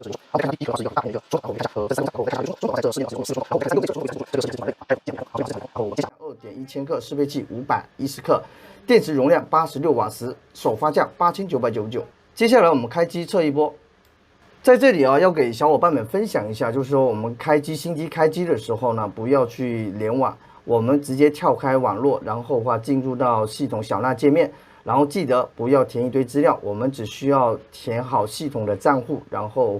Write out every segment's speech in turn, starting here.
好，我们看第一个是一个大片的一个说，然后我们看一下这三个我们看一下说，在这10秒钟然后我们看6个这个是然后我接下来2.1千克，适配器510克，电池容量86瓦时，首发价8999。接下来我们开机测一波。在这里要给小伙伴们分享一下，就是说我们新机开机的时候呢，不要去联网，我们直接跳开网络，然后进入到系统小纳界面。然后记得不要填一堆资料，我们只需要填好系统的账户，然后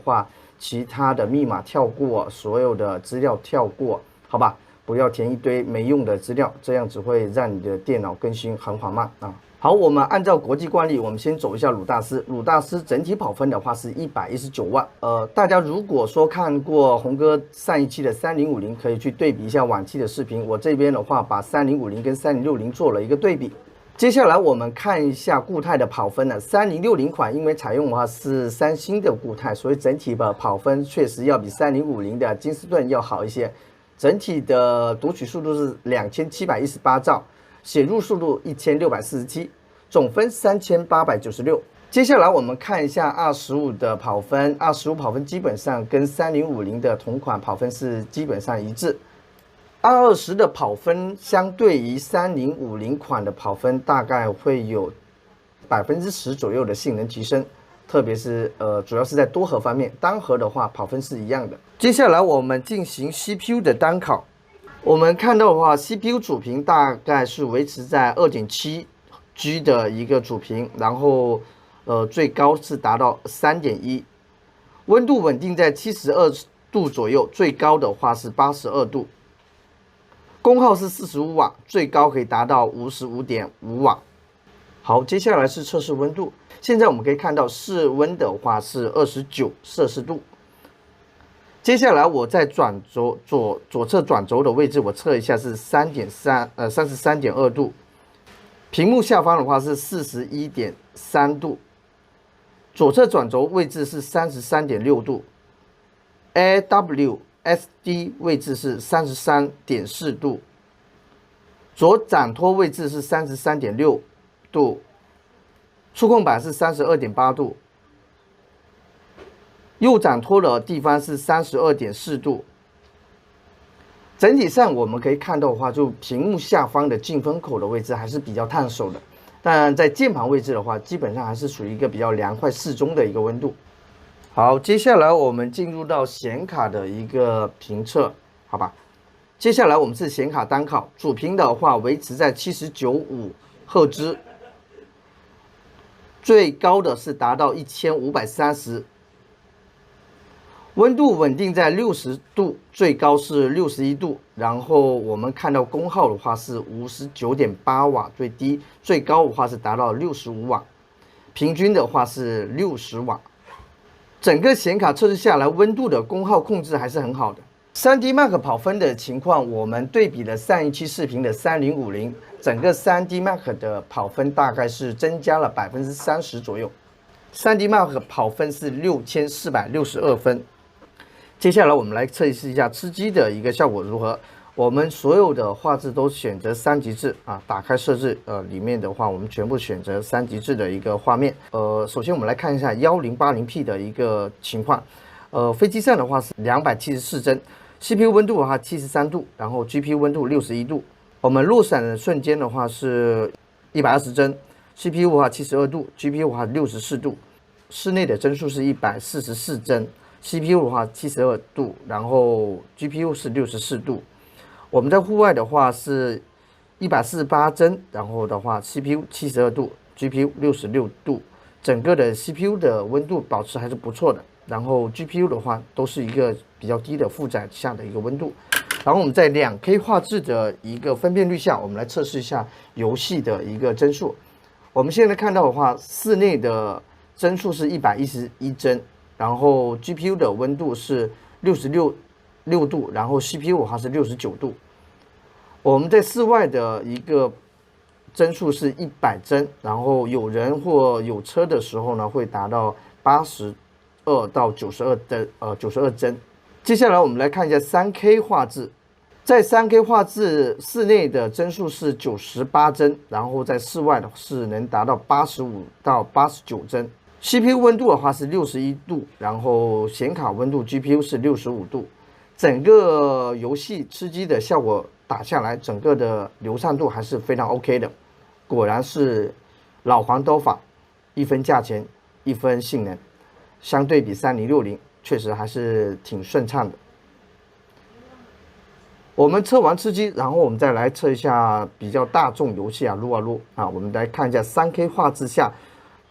其他的密码跳过，所有的资料跳过，好吧？不要填一堆没用的资料，这样只会让你的电脑更新很缓慢啊。好，我们按照国际惯例，我们先走一下鲁大师。鲁大师整体跑分的话是119万。大家如果说看过红哥上一期的3050，可以去对比一下往期的视频。我这边的话把3050跟3060做了一个对比。接下来我们看一下固态的跑分呢。3060款因为采用的话是三星的固态，所以整体的跑分确实要比3050的金斯顿要好一些。整体的读取速度是2718兆，写入速度1647，总分3896。接下来我们看一下25的跑分，25跑分基本上跟3050的同款跑分是基本上一致。220的跑分相对于3050款的跑分大概会有10%左右的性能提升，特别是主要是在多核方面，单核的话跑分是一样的。接下来我们进行 CPU 的单考，我们看到的话 CPU 主频大概是维持在2.7G 的一个主频，然后最高是达到3.1，温度稳定在72度左右，最高的话是82度。功耗是45瓦，最高可以达到55.5瓦。好，接下来是测试温度。现在我们可以看到室温的话是29摄氏度。接下来我在转轴左侧转轴的位置，我测一下是33.2度。屏幕下方的话是41.3度。左侧转轴位置是33.6度。AWSD 位置是33.4度，左掌托位置是33.6度，触控板是32.8度，右掌托的地方是32.4度。整体上我们可以看到的话，就屏幕下方的进风口的位置还是比较烫手的，但在键盘位置的话，基本上还是属于一个比较凉快适中的一个温度。好，接下来我们进入到显卡的一个评测，好吧？接下来我们是显卡单考，主频的话维持在795赫兹，最高的是达到1530，温度稳定在60度，最高是61度。然后我们看到功耗的话是59.8瓦最低，最高的话是达到65瓦，平均的话是60瓦。整个显卡测试下来，温度的功耗控制还是很好的。3D Mark 跑分的情况，我们对比了上一期视频的3050，整个3D Mark 的跑分大概是增加了30%左右。3D Mark 跑分是6462分。接下来我们来测试一下吃鸡的一个效果如何。我们所有的画质都选择3级制啊，打开设置，里面的话我们全部选择3级制的一个画面。首先我们来看一下 1080P 的一个情况。飞机上的话是274帧 ，CPU 温度的话73度，然后 GPU 温度61度。我们落闪的瞬间的话是120帧 ，CPU 的话72度 ，GPU 的话64度。室内的帧数是144帧 ，CPU 的话72度，然后 GPU 是64度。我们在户外的话是148帧，然后的话 CPU 72度 ，GPU 66度，整个的 CPU 的温度保持还是不错的。然后 GPU 的话都是一个比较低的负载下的一个温度。然后我们在2K 画质的一个分辨率下，我们来测试一下游戏的一个帧数。我们现在看到的话，室内的帧数是111帧，然后 GPU 的温度是66度，然后 CPU 的话是69度。我们在室外的一个帧数是100帧，然后有人或有车的时候呢，会达到82到92帧。接下来我们来看一下 3K 画质，在 3K 画质室内的帧数是98帧，然后在室外的是能达到85到89帧。CPU 温度的话是61度，然后显卡温度 GPU 是65度，整个游戏吃鸡的效果打下来，整个的流畅度还是非常 OK 的。果然是老黄刀法，一分价钱一分性能，相对比3060确实还是挺顺畅的。我们测完吃鸡，然后我们再来测一下比较大众游戏啊，撸啊撸啊，我们来看一下3K 画质下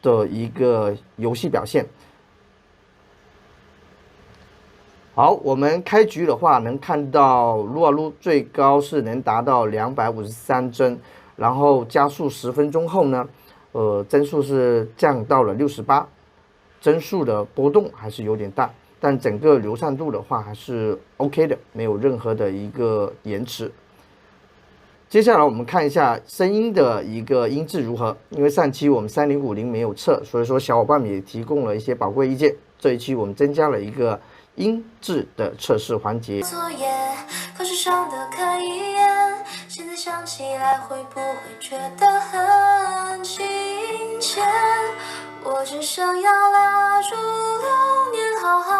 的一个游戏表现。好，我们开局的话，能看到撸啊撸最高是能达到253帧，然后加速10分钟后呢，帧数是降到了68，帧数的波动还是有点大，但整个流畅度的话还是 OK 的，没有任何的一个延迟。接下来我们看一下声音的一个音质如何，因为上期我们3050没有测，所以说小伙伴们也提供了一些宝贵意见。这一期我们增加了一个音质的测试环节。作业考试上的看一眼，现在想起来会不会觉得很亲切？我只想要拉住流年浩瀚